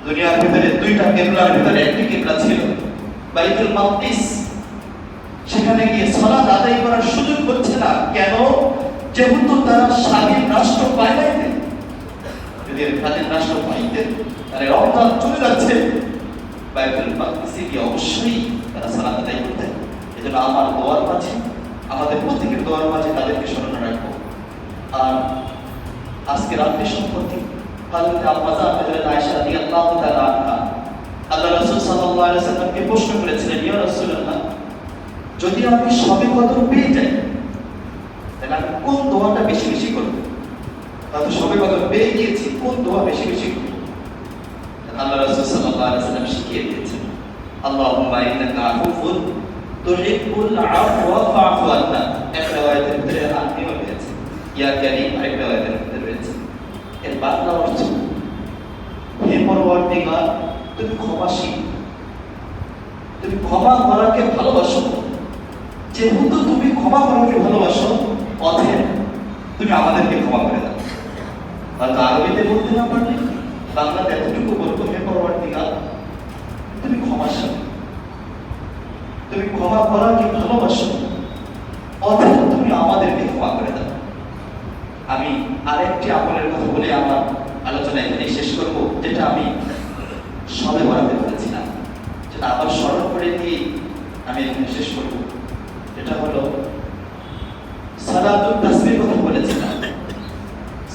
দুনিয়ার ভিতরে দুইটা কিবলার ভিতরে একটি কিবলা ছিল বাইতুল মাকদিস। সেখানে গিয়ে সালাত আদায় করার সুযোগ হচ্ছে না। কেন? যেহেতু তারা স্বাধীন রাষ্ট্র পায় নাই। যদি স্বাধীন রাষ্ট্র পাইতেন তাহলে রমজান চলে যাচ্ছে, বাইতুল মাকদিসে গিয়ে অবশ্যই তারা সালাত আদায় করতেন। এজন্য আমার দোয়ার মাঝে, আমাদের প্রত্যেকের দোয়ার মাঝে তাদেরকে স্মরণে রাখবো। আর আজকে রাত্রি সম্পর্কে হযরত আব্বাস হযরত আয়েশা রাদিয়াল্লাহু তাআলা আনহা আল্লাহ রাসূল সাল্লাল্লাহু আলাইহি ওয়াসাল্লামকে প্রশ্ন করেছিলেন, ইয়া রাসূলুল্লাহ, যদি আমি সবে কদর পেয়ে যাই তাহলে আমি কোন দোয়াটা বেশি বেশি করব? তাহলে সবে কদর পেয়ে গিয়েছি, কোন দোয়া বেশি বেশি করব? আল্লাহ রাসূল সাল্লাল্লাহু আলাইহি ওয়াসাল্লাম শিখিয়ে দিয়েছেন, আল্লাহুম্মা ইন্নাকা আফুফুন তুহিব্বুল আফওয়া ফা'ফু আন্না। একটা আয়াতের ভিতরে আননিও রয়েছে, ইয়া কারীম, আরেকটা আয়াতের ভিতরে রয়েছে। এর বাংলা অর্থ, হে পরওয়ারদিগার, তুমি ক্ষমাশীল, তুমি ক্ষমা করাকে ভালোবাসো। যেহেতু তুমি ক্ষমা করাকে ভালোবাসো, অতএব তুমি আমাদেরকে ক্ষমা করে দাও। হয়তো আরবিতে বলতে না পারলে বাংলাতে এতটুকু বলবো, হে পরওয়ারদিগার, তুমি ক্ষমাশীল, তুমি ক্ষমা করাকে ভালোবাসো, অতএব তুমি আমাদেরকে ক্ষমা করে দাও। আমি আরেকটি আমলের কথা বলে আমার আলোচনা এখানে শেষ করব, যেটা আমি সবে বরাতে বলেছিলাম, যেটা আবার স্মরণ করে দিয়ে আমি এখানে শেষ করব। এটা হলো সালাতুত তাসবিহ কথা বলেছিলাম।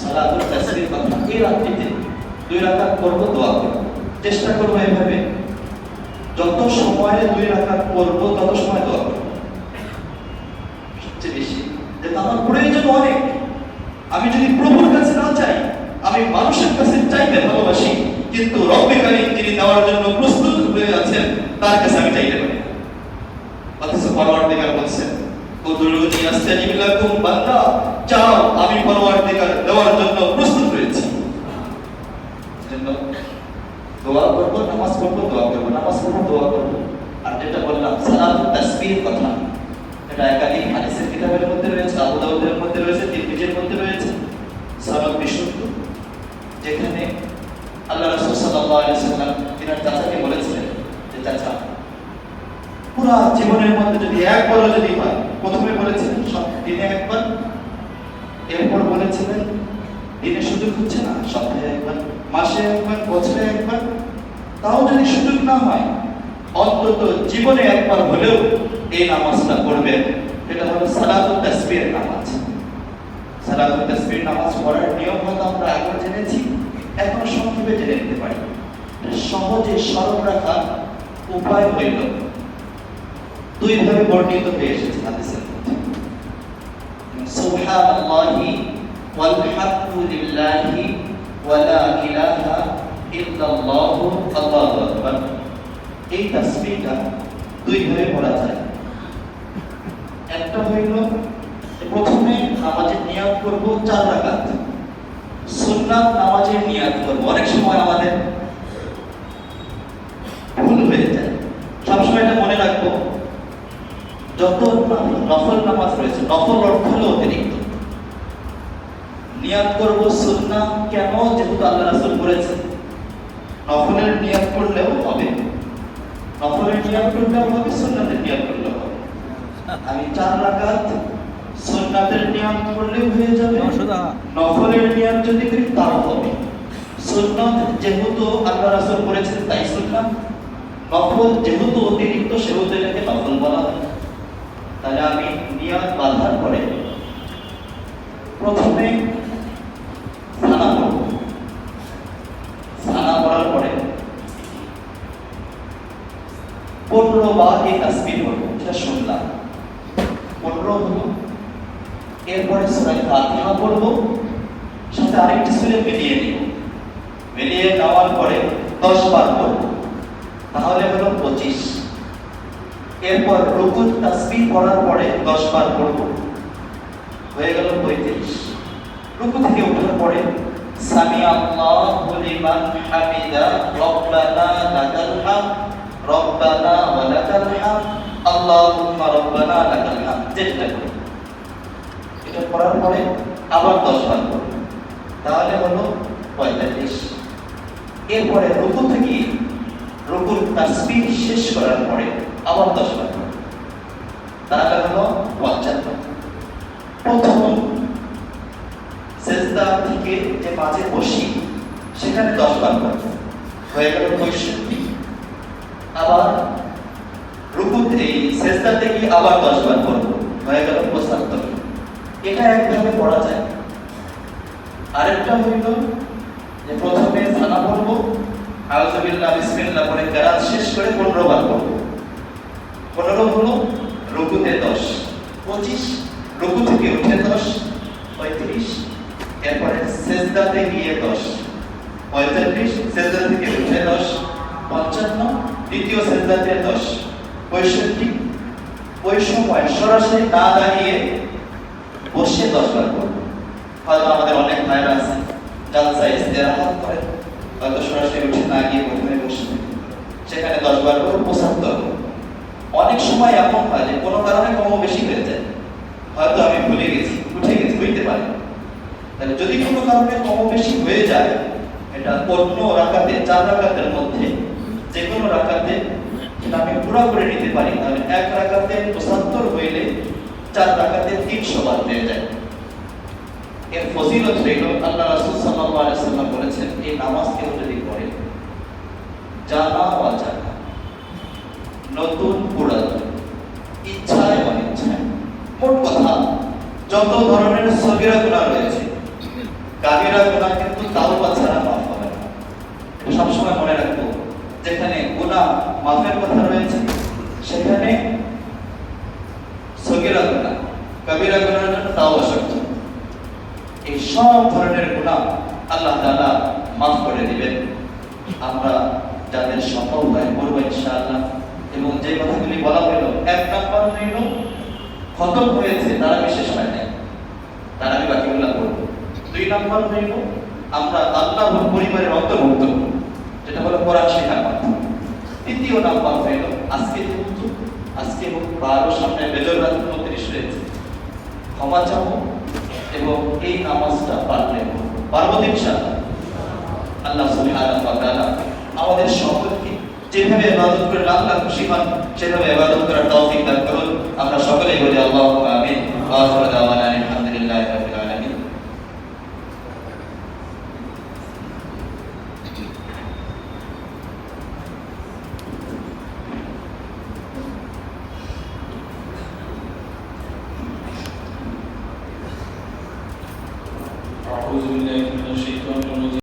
সালাতুত তাসবিহ কথা, এই রাত্রিতে 2 রাকাত করব, দোয়া করব। চেষ্টা করব এভাবে, যত সময়ে 2 রাকাত করব তত সময় দোয়া করব। সবচেয়ে বেশি যে আমার প্রয়োজন অনেক, আমি যদি প্রভুর কাছে না চাই, আমি মানুষের কাছে চাইতে ভালোবাসি, কিন্তু রব্বে কারীম যিনি দেওয়ার জন্য প্রস্তুত হয়ে আছেন তার কাছে আমি চাইতে পারি। অথচ পরওয়ারদিগার বলছেন, উদউনি আস্তাজিব লাকুম, বান্দা চাও, আমি পরওয়ারদিগার দেওয়ার জন্য প্রস্তুত রয়েছি। জন্য দোয়া করব, নামাজ পড়ব, দোয়া করব, নামাজ পড়ব, দোয়া করব। আর যেটা বললাম সালাতুত তাসবিহ কথা, এটা একাধিক হাদিসের কিতাবের মধ্যে রয়েছে, আবু দাউদের মধ্যে রয়েছে, তিরমিজির মধ্যে রয়েছে, সনদ বিশুদ্ধ। যেখানে আল্লাহ রাসূল সাল্লাল্লাহু আলাইহি ওয়াসাল্লাম তিনার চাচাকে বলেছিলেন যে চাচা, পুরো জীবনের মধ্যে যদি একবারও যদি হয়, প্রথমে বলেছিলেন দিনে একবার, এরপর বলেছিলেন দিনে সুযোগ হচ্ছে না, সপ্তাহে একবার, মাসে একবার, বছরে একবার, তাও যদি সুযোগ না হয়, অন্তত জীবনে একবার হলেও এই নামাজটা পড়বেন। এটা হলো সালাতুত তাসবিহের নামাজ। সালাতুত তাসবিহের নামাজ পড়ার নিয়ম হয়তো আমরা আগে জেনেছি, এখন সংক্ষেপে জেনে নিতে পারি। সহজে স্মরণ রাখার উপায় হইল, 2 ভাবে বর্ণিত হয়ে এসেছে হাদিসের মধ্যে, সুবহানাল্লাহি ওয়ালহামদুলিল্লাহি ওয়ালা ইলাহা ইল্লাল্লাহু আল্লাহু আকবার। এই তাসবিহটা 2 ভাবে পড়া যায়। একটা হইল, প্রথমে নামাজের নিয়ত করব 4 রাকাত, সুন্নাত নামাজের নিয়ত করব। অনেক সময় আমাদের ভুল হয়ে যায়, সবসময় এটা মনে রাখবো, যত নফল নামাজ রয়েছে, নফল অর্থ হলো অতিরিক্ত। নিয়ত করব সুন্নাত, কেন? যেহেতু আল্লাহ রাসূল বলেছেন নফলের নিয়ত করলেও হবে, নফলের নিয়ত করলেও হবে, সুন্নাতের নিয়ত করলেও হবে। আমি 4 রাকাত সুন্নাতের নিয়ত করলেও হয়ে যাবে, নফলের নিয়ত যদি করি তাও হবে। সুন্নাত যেহেতু আল্লাহ রাসূল বলেছেন তাই সুন্নাত, নফল যেহেতু অতিরিক্ত সেহেতু এটাকে নফল বলা হয়। তাহলে আমি নিয়ত বাঁধার পরে প্রথমে সানা পড়ব, সানা পড়ার পরে 15 বার এই তাসবিহ পড়ব, এটা শুনলাম 15 হলো। এরপরে সূরা ফাতিহা পড়ব, সাথে আরেকটি সূরা মিলিয়ে নিব, মিলিয়ে নেওয়ার পরে 10 বার পড়ব, তাহলে হলো 25। এরপর রুকুত তাসবিহ পড়ার পরে 10 বার পড়ব, হয়ে গেল 35। রুকু থেকে ওঠার পরে সামি আল্লাহু লিমান হামিদা, রব্বানা লাকাল হামদ, রব্বানা ওয়া লাকাল হামদ, আল্লাহুম্মা রব্বানা লাকাল হামদ। যেটা করি এটা পড়ার পরে আবার 10 বার পড়ব, তাহলে হলো 45। এরপরে রুকু থেকে রুকুর তাসবিহ শেষ করার পরে আবার 10 বার তারা হলো 55। প্রথম সেজদা থেকে যে মাঝে বসি সেখানে 10 বার হয়ে গেল 65। আবার রুকুতে সেজদা থেকে আবার 10 বার করব, হয়ে গেল 75। এটা একভাবে পড়া যায়। আরেকটা হইল যে প্রথমে সানা পড়ব, আউযুবিল্লাহ বিসমিল্লাহ পড়ে কেরাত শেষ করে 15 বার করব। 15 হলো রুকুতে 10, 25 রুকু থেকে উঠে 10, 35 এরপরে সেজদাতে গিয়ে 10, 45 সেজদা থেকে উঠে 10, 55 দ্বিতীয় সেজদাতে 10, 65 ওই সময় সরাসরি না দাঁড়িয়ে বসে 10 বার করব। হয়তো আমাদের অনেক ভাইরা আছে জালসা ইস্তেরাহাত করে, হয়তো সরাসরি উঠে না গিয়ে প্রথমে বসে সেখানে 10 বার করে 75। অনেক সময় এমন হয় যে কোনো কারণে কম বেশি হয়ে যায়, হয়তো আমি ভুলে গেছি, উঠে গেছি, হইতে পারে। তাহলে যদি কোনো কারণে কম বেশি হয়ে যায়, এটা অন্য রাকাতে 4 রাকাতের মধ্যে যে কোনো রাকাতে সেটা আমি পুরো করে নিতে পারি, তাহলে এক রাকাতে 75 হইলে 4 রাকাতে 300 বার হয়ে যায়। এর ফজিলত হইল আল্লাহ রাসূল সাল্লাল্লাহু আলাইহি ওয়াসাল্লাম বলেছেন, এই নামাজ কেউ যদি পড়ে জানা অজানা, নতুন পুরাতন, ইচ্ছায় অনিচ্ছায়, মোট কথা যত ধরনের সগীরা গুনাহ রয়েছে, কাবিরা গুনাহ কিন্তু তাওবা ছাড়া মাফ হবে না। এটা সবসময় মনে রাখবো, যেখানে গুনাহ মাফের কথা রয়েছে সেখানে সগীরা গুনাহ, কাবিরা গুনাহের জন্য তাওবা শর্ত। এই সব ধরনের গুনাহ আল্লাহ তাআলা মাফ করে দিবেন আমরা যাদের সম্ভব হয় করব ইনশাআল্লাহ। এবং যে কথাগুলি বলা হলো, এক নাম্বার হইল খতম হয়েছে তারা বিশেষ হয় না, তারা আমি বাকিগুলো করব। 2 নাম্বার হইল আমরা আল্লাহ পরিবারের অন্তর্ভুক্ত, যেটা হলো কোরআন শেখার মাধ্যমে। 3য় নাম্বার হইল আজকে যেহেতু আজকে 12 সামনে বেজর রাত 29 রয়েছে, ক্ষমা চাবো এবং এই নামাজটা পারবো ইনশাআল্লাহ। আল্লাহ সুবহানাহু ওয়া তাআলা আমাদের সকলকে যেভাবে ইবাদত করে আল্লাহ খুশি হন সেভাবে ইবাদত করার তৌফিক দান করুন। আমরা সকলেই বলি আল্লাহুম্মা আমিন। ওয়া আখিরু দাওয়ানা আলহামদুলিল্লাহি।